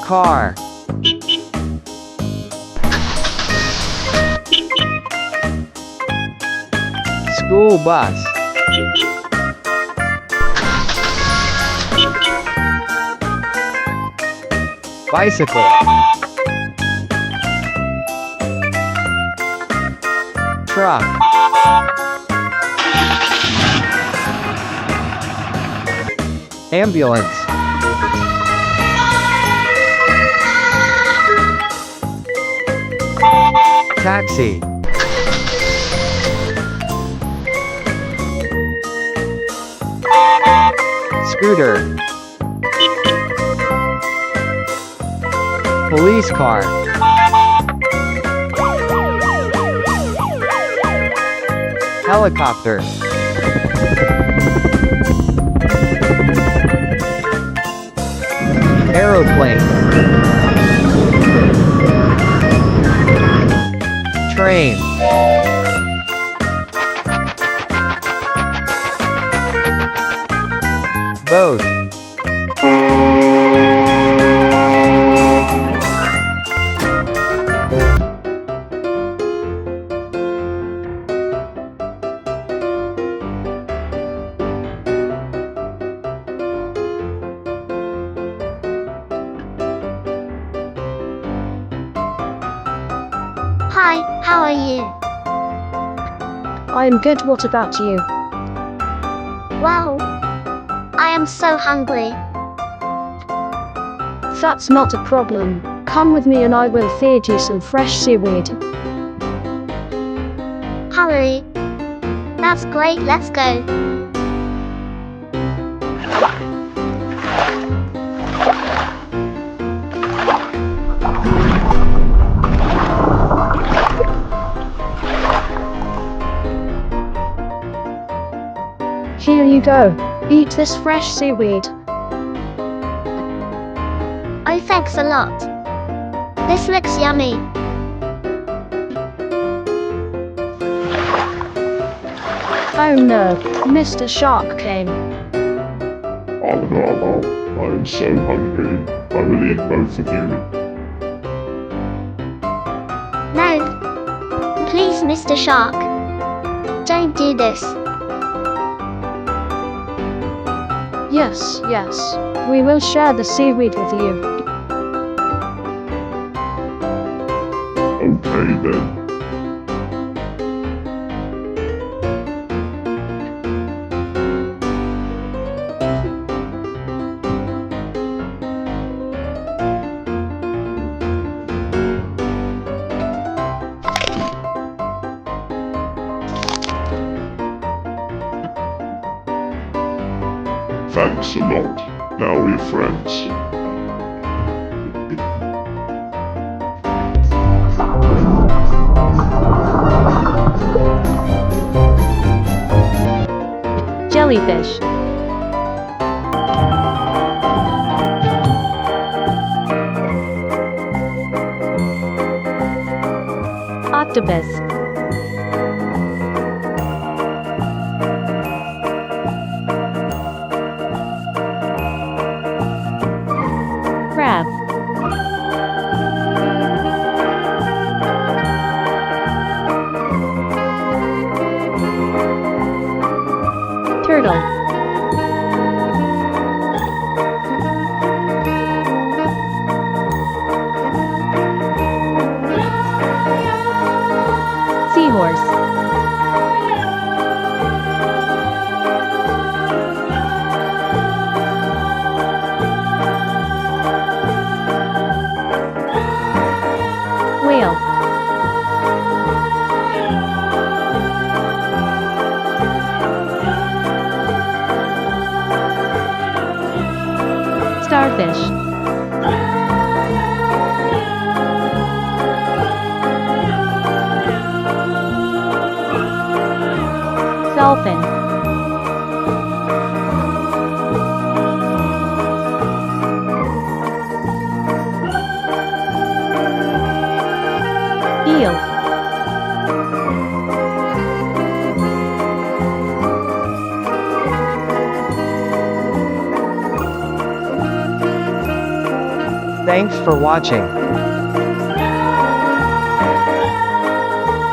car, school bus, bicycle, truck, ambulance, taxi, scooter, police car, helicopter, aeroplane, train, boat, Hi, how are you? I am good, what about you? Wow, I am so hungry. That's not a problem. Come with me and I will feed you some fresh seaweed. Hurry. That's great, let's go. Here you go. Eat this fresh seaweed. Oh, thanks a lot. This looks yummy. Oh no, Mr. Shark came. Oh no, I'm so hungry. I will eat both of you. No. Please, Mr. Shark. Don't do this. Yes, we will share the seaweed with you. Okay then. Thanks a lot. Now we're friends. Jellyfish. Octopus. Crab. Turtle. Seahorse. Whale. Starfish. Dolphin. Eel. Thanks for watching.